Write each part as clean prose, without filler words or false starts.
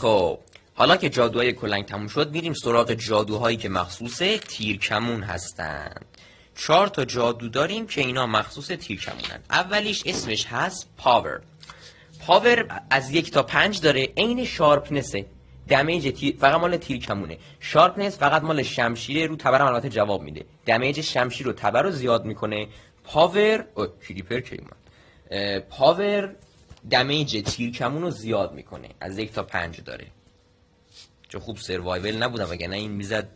خب حالا که جادوهای کلنگ تموم شد، میریم سراغ جادوهایی که مخصوص تیرکمون هستن. 4 تا جادو داریم که اینا مخصوص تیرکمونن. اولیش اسمش هست پاور. پاور از 1 تا 5 داره، عین شارپنسه. دمیج فقط مال تیرکمونه. شارپنس فقط مال شمشیره، رو تبر البته جواب میده. دمیج شمشیر رو تبر رو زیاد میکنه. پاور کریپر که اومد. پاور دمیج تیرکمون رو زیاد میکنه. از 1 تا 5 داره. چون خوب سروایول نبودم، وگرنه این میزد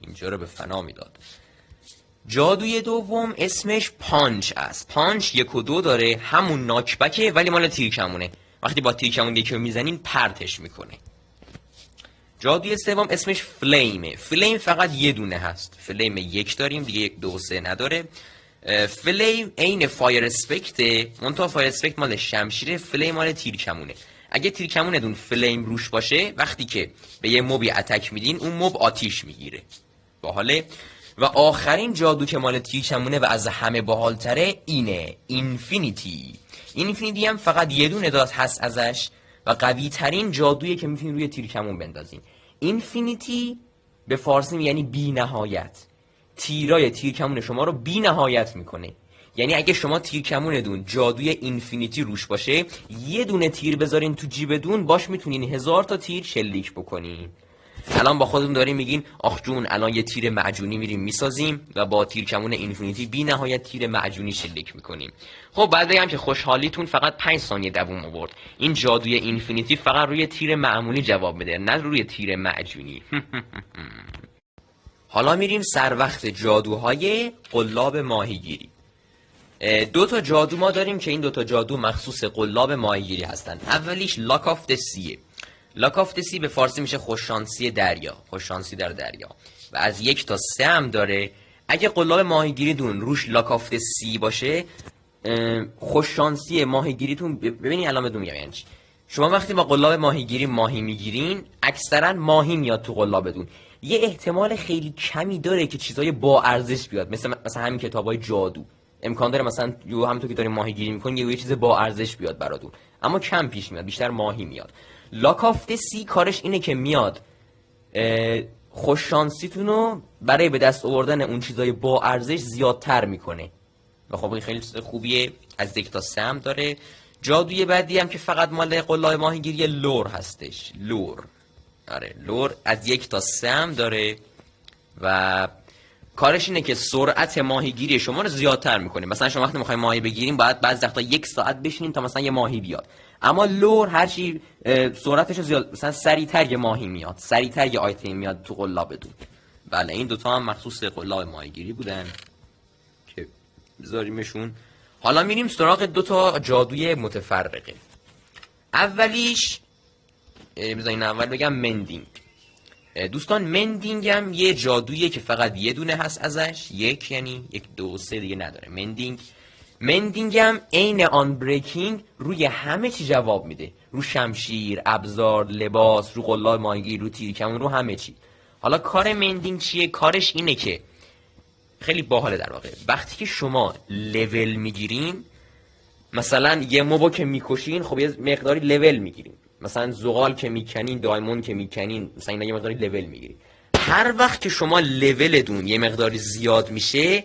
اینجا رو به فنا میداد. جادوی دوم اسمش پانچ است. پانچ 1 و 2 داره، همون ناکبکه ولی مال تیرکمونه. وقتی با تیرکمون یکی رو میزنین پرتش میکنه. جادوی سوم اسمش فلیمه. فلیم فقط یه دونه هست. فلیم 1 داریم، دیگه 1 2 3 نداره. فلیم عین فایر اسپکته، منتها فایر اسپکت مال شمشیره، فلیم مال تیرکمونه. اگه تیرکمونتون فلیم روش باشه، وقتی که به یه موبی اتک میدین اون موب آتیش میگیره. باحاله. و آخرین جادو که مال تیرکمونه و از همه باحالتره اینه، اینفینیتی. اینفینیتی هم فقط یه دونه داز هست ازش و قوی ترین جادویی که میتونین روی تیرکمون بندازین. اینفینیتی به فارسی یعنی بی نهایت. تیرای تیرکمون شما رو بی نهایت میکنه. یعنی اگه شما تیرکمونتون جادوی اینفینیتی روش باشه، یه دونه تیر بذارین تو جیبتون، باش میتونین 1000 تا تیر شلیک بکنین. الان با خودتون دارین میگین آخ جون الان یه تیر معجونی میریم میسازیم و با تیرکمون اینفینیتی بی نهایت تیر معجونی شلیک میکنیم. خب بعد بگم که خوشحالیتون فقط 5 ثانیه دووم آورد. این جادوی اینفینیتی فقط روی تیر معمولی جواب میده، نه روی تیر معجونی. حالا میریم سر وقت جادوهای قلاب ماهیگیری. 2 تا جادو ما داریم که این 2 تا جادو مخصوص قلاب ماهیگیری هستن. اولیش لاک آف د سیه. لاک آف د سی به فارسی میشه خوششانسی دریا، خوششانسی در دریا. و از 1 تا 3 هم داره. اگه قلاب ماهیگیری دون روش لاک آف د سی باشه، خوششانسی ماهیگیریتون ببینید الان بدون میگم یعنی چی. شما وقتی با قلاب ماهیگیری ماهی میگیرین، اکثرا ماهی میاد تو قلابتون. یه احتمال خیلی کمی داره که چیزای با ارزش بیاد، مثلا همین کتابای جادو. امکان داره مثلا همونطور که دارین ماهیگیری میکنین یه چیز با ارزش بیاد براتون، اما کم پیش میاد، بیشتر ماهی میاد. لاک آف د سی کارش اینه که میاد خوش شانسیتون رو برای به دست آوردن اون چیزای با ارزش زیادتر میکنه. و خب خیلی چیز خوبیه. از 1 تا 3 هم داره. جادوی بعدی هم که فقط مال قلاب ماهیگیری لور هستش. لور. آره لور از 1 تا 3 هم داره و کارش اینه که سرعت ماهیگیری شما رو زیادتر میکنه. مثلا شما وقتی میخواین ماهی بگیرین باید بعضی وقتا 1 ساعت بشینین تا مثلا یه ماهی بیاد. اما لور هر چی سرعتش زیاد، مثلا سریعتر یه ماهی میاد، سریعتر یه آیتم میاد تو قلابتون. بله این 2 تا هم مخصوص قلاب ماهیگیری بودن که بذاریمشون. حالا میریم سراغ 2 تا جادوی متفرقه. اولیش بذارین اول بگم مندینگ. دوستان مندینگ هم یه جادویه که فقط یه دونه هست ازش، 1 یعنی 1 2 3 دیگه نداره. مندینگ هم عین آن بریکینگ روی همه چی جواب میده. رو شمشیر، ابزار، لباس، رو قلاب ماهیگیری، رو تیرکمون، رو همه چی. حالا کار مندینگ چیه؟ کارش اینه که خیلی باحاله در واقع. وقتی که شما لول میگیرین، مثلا یه موبو که میکشین، خب یه مقداری لول میگیرین. مثلا زغال که میکنین، دایموند که میکنین، مثلا اینا یه مقداری لول میگیرین. هر وقت که شما لولتون یه مقداری زیاد میشه،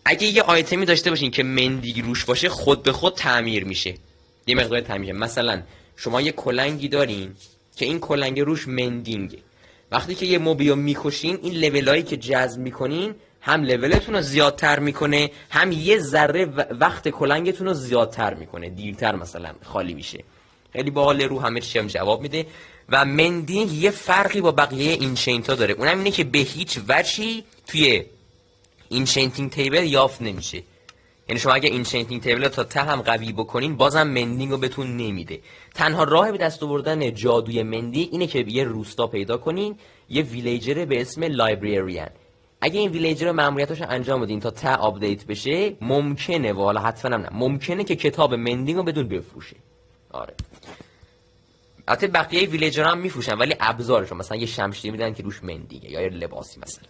اگه یه آیتمی داشته باشین که مندینگ روش باشه، خود به خود تعمیر میشه. یه مقداری تعمیر. مثلا شما یه کلنگی دارین که این کلنگ روش مندینگه. وقتی که یه موبیو میکشین، این لولایی که جذب میکنین هم لولتون رو زیادتر میکنه، هم یه ذره وقت کلنگتون رو زیادتر میکنه، دیرتر مثلا خالی میشه. خیلی باحال، رو همه چی هم جواب میده. و مندینگ یه فرقی با بقیه اینچینتا داره، اونم اینه که به هیچ وجهی توی اینچینتینگ تیبل یافت نمیشه. یعنی شما اگه اینچینتینگ تیبل تا ته هم قوی بکنین، بازم مندینگ رو بهتون نمیده. تنها راه به دست آوردن جادوی مندینگ اینه که یه روستا پیدا کنین، یه ویلیجر به اسم لایبرریان. اگه این ویلیجر رو مأموریتش انجام بدین تا ته آپدیت بشه، ممکنه، والا حتما هم نه، ممکنه که کتاب مندینگ رو بدون بفروشه. آره. البته بقیه ویلیجر هم میفروشن، ولی ابزارشون مثلا یه شمشیر میدن که روش مندینگه یا یه لباسی مثلا.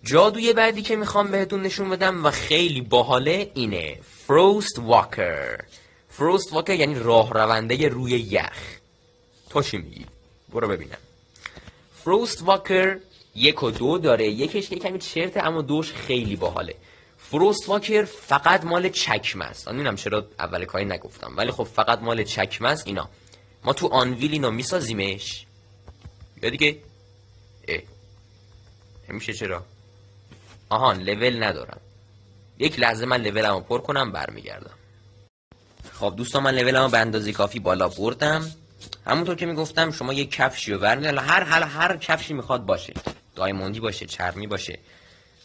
جادوی بعدی که میخوام بهتون نشون بدم و خیلی باحاله اینه، فروست واکر. فروست واکر یعنی راه رونده روی یخ. تو چی میگی؟ برو ببینم. فروست واکر 1 و 2 داره، یکش که کمی چرته اما دوش خیلی باحاله. فروست واکر فقط مال چکمه است. نمیدونم چرا اول کاری نگفتم، ولی خب فقط مال چکمه است. اینا ما تو آنویل اینو میسازیمش یا دیگه نمیشه. چرا؟ آهان لول ندارم. یک لحظه من لولمو پر کنم برمیگردم. خب دوستان من لولمو به اندازه کافی بالا بردم. همونطور که میگفتم شما یک کفشی رو برمی‌دارید، هر کفشی میخواد باشه، دایموندی باشه، چرمی باشه.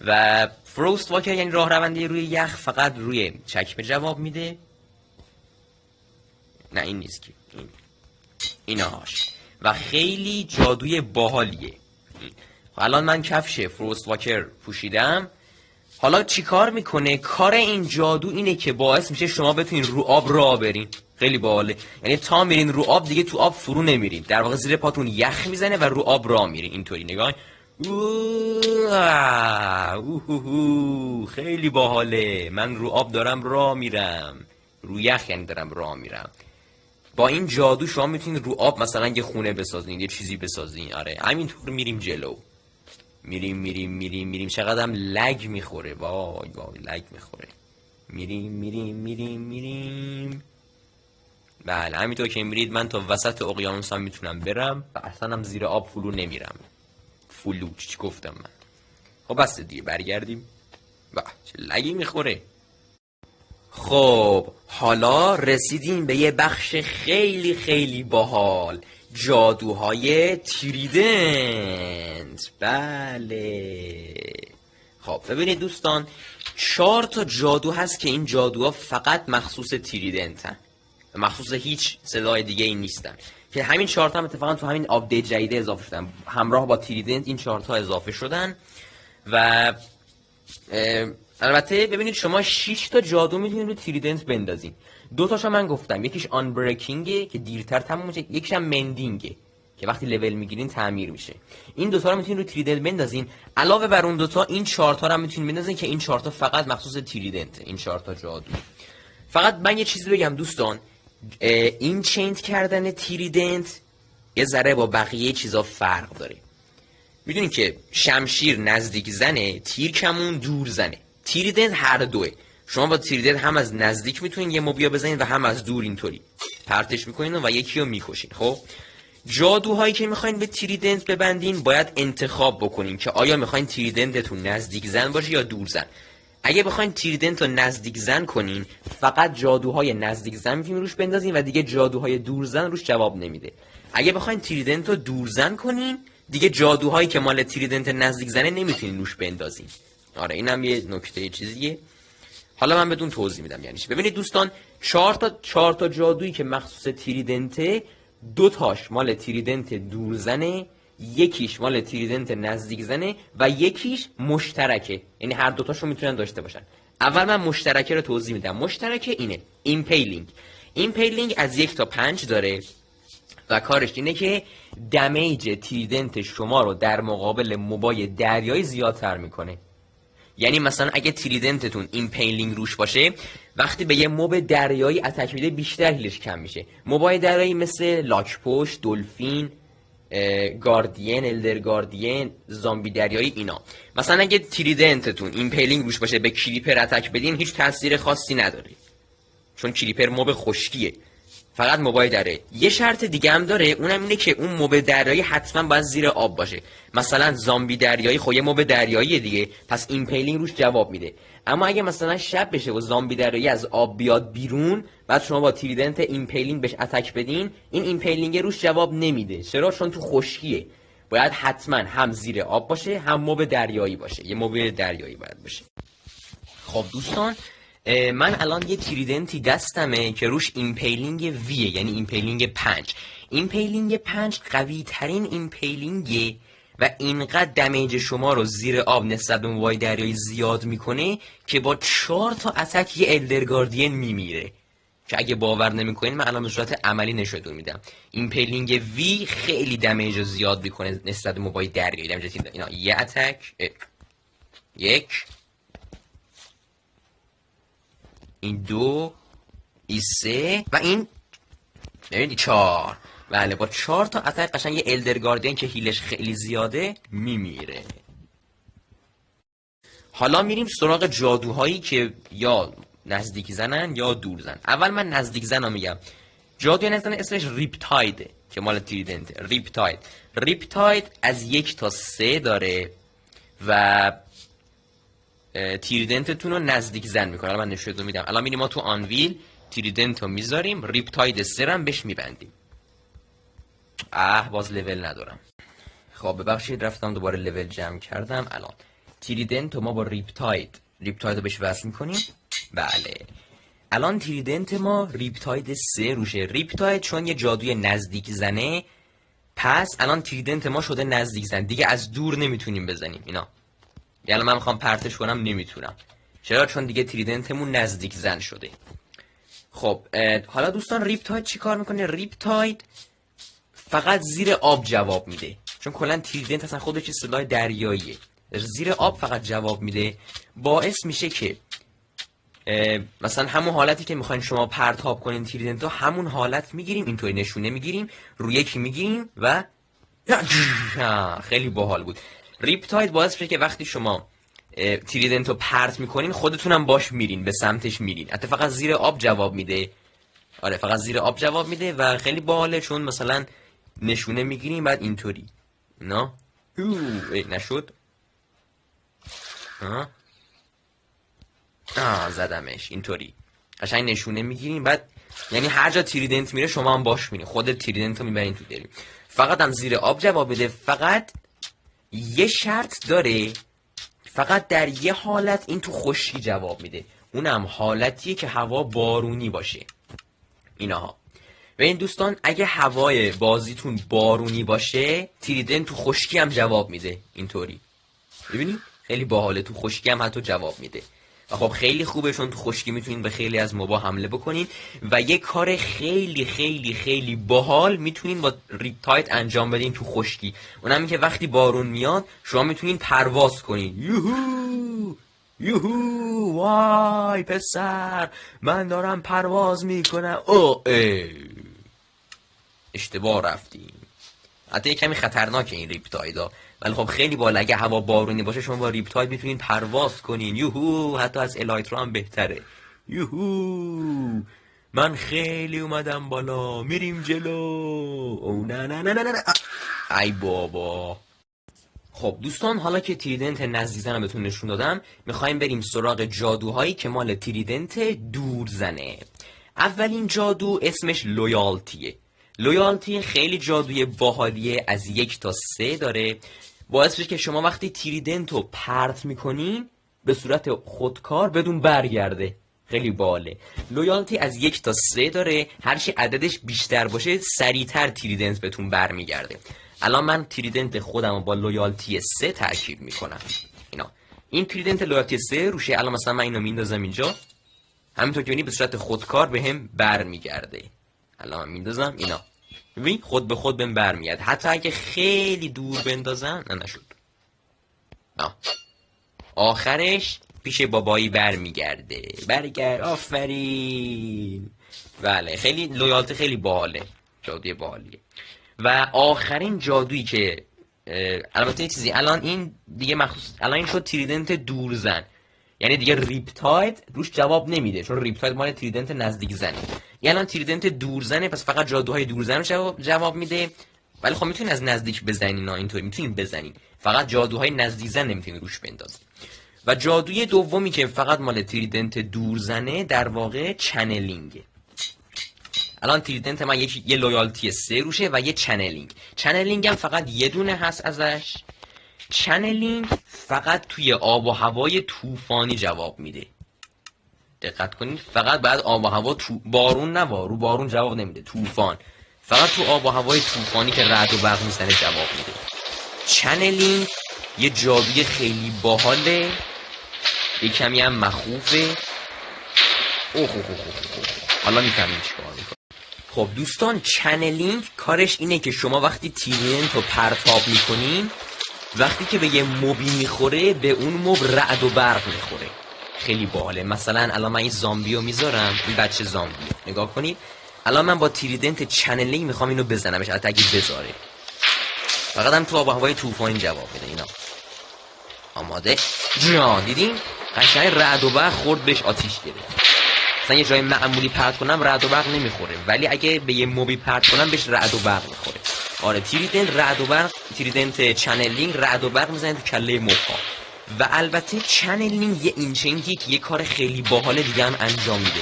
و فروست واکر یعنی راه رونده روی یخ، فقط روی چکمه جواب میده. نه این نیست که ایناش، و خیلی جادوی باحالیه. الان من کفش فروست واکر پوشیدم. حالا چی کار میکنه؟ کار این جادو اینه که باعث میشه شما بتونین رو آب راه برین. خیلی باحاله. یعنی تا میرین رو آب دیگه تو آب فرو نمیرین، در واقع زیر پاتون یخ میزنه و رو آب راه میرین. اینطوری نگاه. خیلی باحاله. من رو آب دارم راه میرم، رو یخ یعنی دارم راه میرم. با این جادو شما میتونید رو آب مثلا یه خونه بسازین، یه چیزی بسازین. آره همینطور میریم جلو. میریم. چقدرم لگ میخوره. وای لگ میخوره. میریم. بله همینطور که میرید من تا وسط اقیانوس هم میتونم برم و اصلا هم زیر آب فرو نمیرم. چی گفتم من؟ خب بس دیگه برگردیم. چه لگی میخوره. خب حالا رسیدیم به یه بخش خیلی خیلی باحال، جادوهای تریدنت. بله خب ببینید دوستان، 4 تا جادو هست که این جادوها فقط مخصوص تریدنت هن، مخصوص هیچ صدای دیگه این نیستن، که همین 4 تا هم اتفاقا تو همین آپدیت جدیده اضافه شدن. همراه با تریدنت این 4 تا اضافه شدن. و البته ببینید شما 6 تا جادو میتونید رو تریدنت بندازین. 2 تاشو من گفتم، یکیش آن بریکینگه که دیرتر تموم میشه، یکیش هم مندینگه که وقتی لول میگیرین تعمیر میشه. این 2 تا رو میتونید رو تریدنت بندازین. علاوه بر اون 2 تا این 4 تا رو هم میتونید بندازین که این 4 تا فقط مخصوص تریدنت. این 4 تا جادو. فقط من یه چیزی بگم دوستان، این چینت کردن تریدنت یه ذره با بقیه چیزا فرق داره. میدونین که شمشیر نزدیک زنه، تیر کمون دور زنه. تریدنت هر دوه. شما با تریدنت هم از نزدیک میتونین یه موبیا بزنین و هم از دور اینطوری پرتش میکنین و یکی رو میکشین. خب جادوهایی که میخواین به تریدنت ببندین باید انتخاب بکنین که آیا میخواین تریدنتتون نزدیک زن باشه یا دور زن. اگه بخواین تریدنت رو نزدیک زن کنین فقط جادوهای نزدیک زن میتونین روش بندازین و دیگه جادوهای دور زن روش جواب نمیده. اگه بخواین تریدنت رو دور زن کنین دیگه جادوهایی که مال تریدنت نزدیک زنه نمیتونین روش بندازین. آره اینم یه نکته چیزیه. حالا من بدون توضیح میدم یعنی چی. ببینید دوستان، 4 تا جادویی که مخصوص تریدنته، 2 تاش مال تریدنت دور زنه، یکیش مال تریدنت نزدیک زنه و یکیش مشترکه. یعنی هر 2 تاشو میتونن داشته باشن. اول من مشترکه رو توضیح میدم. مشترکه اینه، ایمپیلینگ از 1 تا 5 داره و کارش اینه که دمیج تریدنت شما رو در مقابل موبای دریایی زیادتر میکنه. یعنی مثلا اگه تریدنتتون ایمپیلینگ روش باشه، وقتی به یه موب دریایی اتک میده بیشتر هیلش کم میشه. موبای دریایی مثل لاکپشت، دلفین، گاردین، الدر گاردین، زامبی دریایی اینا. مثلا اگه تریدنتتون ایمپیلینگ روش باشه به کریپر اتک بدین هیچ تاثیر خاصی نداره، چون کریپر موب خشکیه، فقط موبای دریایی. یه شرط دیگه هم داره، اونم اینه که اون موب دریایی حتما باید زیر آب باشه. مثلا زامبی دریایی خب یه موب دریاییه دیگه، پس ایمپیلینگ روش جواب میده. اما اگه مثلا شب بشه و زامبی دریایی از آب بیاد بیرون، بعد شما با تریدنت ایمپیلینگ بهش اتک بدین، این ایمپیلینگ روش جواب نمیده. چرا؟ چون تو خشکیه. باید حتما هم زیر آب باشه هم موب دریایی باشه، یه موب دریایی باید باشه. خب دوستان، من الان یه تریدنتی دستمه که روش ایمپیلینگ ویه، یعنی ایمپیلینگ 5. ایمپیلینگ 5 قوی ترین ایمپیلینگه و اینقدر دمیج شما رو زیر آب نسبت به موبای دریایی زیاد میکنه که با 4 تا اتک یه الدر گاردین میمیره. که اگه باور نمیکنین من الان به صورت عملی نشون میدم. ایمپیلینگ وی خیلی دمیج رو زیاد میکنه نسبت به موبای دریایی. دمیج اینا یه اتک، یک، این 2، این 3 و این ببینید 4. بله با 4 تا اتک قشنگ یه الدر گاردین که هیلش خیلی زیاده میمیره. حالا میریم سراغ جادوهایی که یا نزدیک زنن یا دور زن. اول من نزدیک زن رو میگم. جادوی نزدیک زن اسمش ریپتایده که مال تریدنت. ریپتاید از 1 تا 3 داره و تریدنتتون رو نزدیک زن میکنه. الان من نشون میدم. الان میریم ما تو آنویل تریدنت رو میذاریم، ریپتاید 3 رو هم بهش میبندیم. باز لول ندارم. خب ببخشید رفتم دوباره لول جمع کردم. الان تریدنت رو ما با ریپتاید رو بهش وصل میکنیم. بله الان تریدنت ما ریپتاید 3 روشه. ریپتاید چون یه جادوی نزدیک زنه، پس الان تریدنت ما شده نزدیک زن، دیگه از دور نمیتونیم بزنیم اینا. یعنی من میخوام پرتش کنم نمیتونم. چرا؟ چون دیگه تریدنتمون نزدیک زن شده. خب حالا دوستان ریپتاید چی کار میکنه؟ ریپتاید فقط زیر آب جواب میده، چون کلا تریدنت اصلا خودش سلاح دریاییه، زیر آب فقط جواب میده. باعث میشه که مثلا همون حالتی که میخواین شما پرتاب کنین تریدنت رو، همون حالت میگیریم، اینطوری نشونه میگیریم، روی یکی میگیریم و خیلی باحال بود. ریپتاید باعث میشه که وقتی شما تریدنت رو پرت میکنین خودتونم باش میرین، به سمتش میرین. حتی فقط زیر آب جواب میده. آره فقط زیر آب جواب میده و خیلی باحاله، چون مثلا نشونه میگیریم بعد اینطوری نه نشد. زدمش. اینطوری قشنگ نشونه میگیریم، بعد یعنی هر جا تریدنت میره شما هم باش میرین، خودت تریدنت رو میبرین تو دل. فقط هم زیر آب جواب بده. فقط یه شرط داره، فقط در یه حالت این تو خشکی جواب میده، اونم حالتیه که هوا بارونی باشه. اینها و این دوستان اگه هوای بازیتون بارونی باشه تریدنت تو خشکی هم جواب میده. اینطوری ببینید خیلی باحاله، تو خشکی هم حتی جواب میده. و خب خیلی خوبه، چون تو خشکی میتونین به خیلی از موبا حمله بکنین و یه کار خیلی خیلی خیلی باحال میتونین با ریپتاید انجام بدین تو خشکی. اونم این که وقتی بارون میاد شما میتونین پرواز کنین. یوهو وای پسر من دارم پرواز میکنم. اشتباه رفتیم. حتی یه کمی خطرناکه این ریپتایدا، ولی خب خیلی بالا. اگه هوا بارونی باشه شما با ریپتاید میتونین پرواز کنین. یوهو حتی از الایترا هم بهتره. یوهو من خیلی اومدم بالا، میریم جلو. او نه نه نه نه نه ای بابا. خب دوستان حالا که تریدنت نزدیک زن رو بهتون نشون دادم، میخوایم بریم سراغ جادوهایی که مال تریدنت دور زنه. اولین جادو اسمش لویالتیه. لویالتی خیلی جادوی باحالیه، از 1 تا 3 داره. باعث میشه که شما وقتی تریدنت رو پرت میکنین به صورت خودکار بدون برگرده. خیلی باحاله. لویالتی از 1 تا 3 داره، هرچی عددش بیشتر باشه سریعتر تریدنت بهتون برمیگرده. الان من تریدنت خودم رو با لویالتی 3 ترکیب میکنم. این تریدنت لویالتی 3 روشه. الان مثلا من اینو میندازم اینجا، همینطور که ببینید به صورت خودکار بهم برمیگرده. الان میندازم اینا، ببین خود به خود بهم برمیاد. حتی اگه خیلی دور بندازم نشد. آخرش پیش بابایی برمیگرده. برگرد. آفرین. بله خیلی لویالتی خیلی باحاله، جادوی باحالیه. و آخرین جادویی که البته یه چیزی، الان این دیگه مخصوص الان این شد تریدنت دورزن، یعنی دیگه ریپتاید روش جواب نمیده، چون ریپتاید مال تریدنت نزدیک زنه. یعنی الان تریدنت دورزنه، پس فقط جادوهای دورزن رو جواب میده. ولی خب میتونین از نزدیک بزنین، اینطوری میتونین بزنین، فقط جادوهای نزدیک زن نمیتونین روش بندازین. و جادوی دومی که فقط مال تریدنت دورزنه در واقع چنلینگه. الان تریدنت من یه لویالتی 3 روشه و یه چنلینگ هم فقط یه دونه هست ازش. چنلینگ فقط توی آب و هوای طوفانی جواب میده. دقت کنید، فقط بعد آب و هوا بارون نه، رو بارون جواب نمیده، طوفان. فقط تو آب و هوای طوفانی که رعد و برق میزنه جواب میده. چنلینگ یه جادوی خیلی باحاله، یه کمی هم مخوفه. حالا میفهمید چیکار میکنه. خب دوستان چنلینگ کارش اینه که شما وقتی تریدنت رو پرتاب میکنین، وقتی که به یه موبی میخوره به اون موب رعد و برق میخوره. خیلی باحاله. مثلا الان من این زامبی رو میذارم، این بچه زامبی نگاه کنید، الان من با تریدنت چنلینگ میخوام اینو بزنمش، البته اگه بذاره، فقط هم تو آب و هوای طوفانی جواب بده. اینا آماده جان، دیدین قشنگ رعد و برق خورد بهش، آتیش گرفت. مثلا یه جای معمولی پرت کنم رعد و برق نمیخوره، ولی اگه به یه موبی پرت کنم بهش رعد و برق میخوره. آره تریدنت رعد و برق، تریدنت چنلینگ رعد و برق میزنه تو کله موب‌ها. و البته چنلینگ یه اینچنگی که یه کار خیلی باحال دیگه هم انجام میده.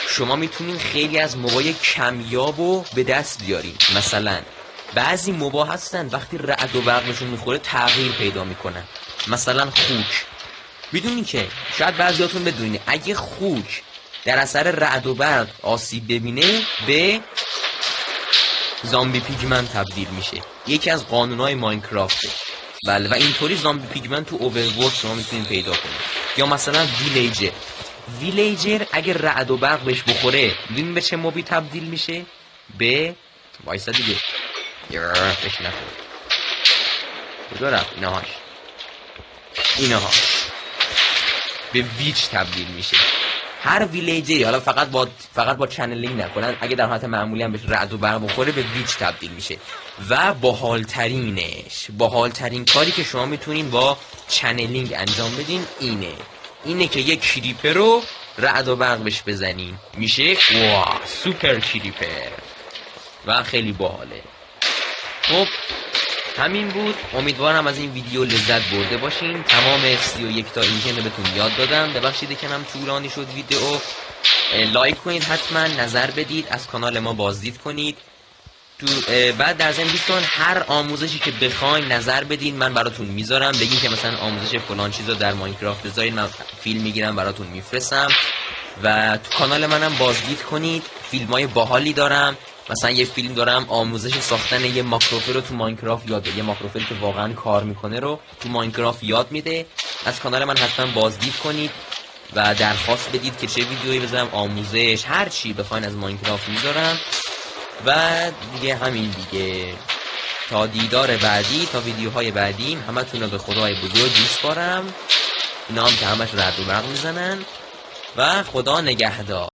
شما میتونین خیلی از موبای کمیابو به دست بیارین. مثلا بعضی موبا هستن وقتی رعد و برقشون میخوره تغییر پیدا میکنن. مثلا خوک، بدونین که شاید بعضیاتون بدونین اگه خوک در اثر رعد و برق آسیب ببینه به زامبی پیگمنت تبدیل میشه. یکی از قانونهای ماینکرافته. بله، و اینطوری زامبی پیگمنت تو اوورورلد شما میتونین پیدا کنید. یا مثلا ویلیجر اگه رعد و برق بهش بخوره ببین به چه موبی تبدیل میشه؟ به وایسا دیگه بهش نخور کجا رفت؟ اینهاش به ویچ تبدیل میشه. هر ویلیجری، حالا فقط با چنلینگ نکنن، اگه در حالت معمولی هم بهش رعد و برق بخوره به ویچ تبدیل میشه. و باحالترین کاری که شما میتونین با چنلینگ انجام بدین اینه که یک کریپر رو رعد و برق بهش بزنین، میشه واه سوپر کریپر و خیلی باحاله. خب همین بود، امیدوارم از این ویدیو لذت برده باشین. تمام 31 تا اینجن رو بهتون یاد دادم، ببخشید که هم طولانی شد ویدیو. لایک کنید حتما، نظر بدید، از کانال ما بازدید کنید. بعد در ضمن دوستان هر آموزشی که بخواین نظر بدین من براتون میذارم. بگین که مثلا آموزش فلان چیزا در ماینکرافت بذارین، من فیلم میگیرم براتون میفرستم. و تو کانال منم بازدید کنید، فیلمای باحالی دارم. مثلا یه فیلم دارم آموزش ساختن یه ماکروفر رو تو ماینکرافت یاد بده، یه ماکروفری که واقعا کار میکنه رو تو ماینکرافت یاد میده. از کانال من حتما بازدید کنید و درخواست بدید که چه ویدیویی بذارم، آموزش، هر چی بخواین از ماینکرافت میذارم. و دیگه همین دیگه، تا دیدار بعدی، تا ویدیوهای بعدی، همتون رو به خدای بزرگ میسپارم. اینا هم که همش رعد و برق میزنن. و خدا نگهدار.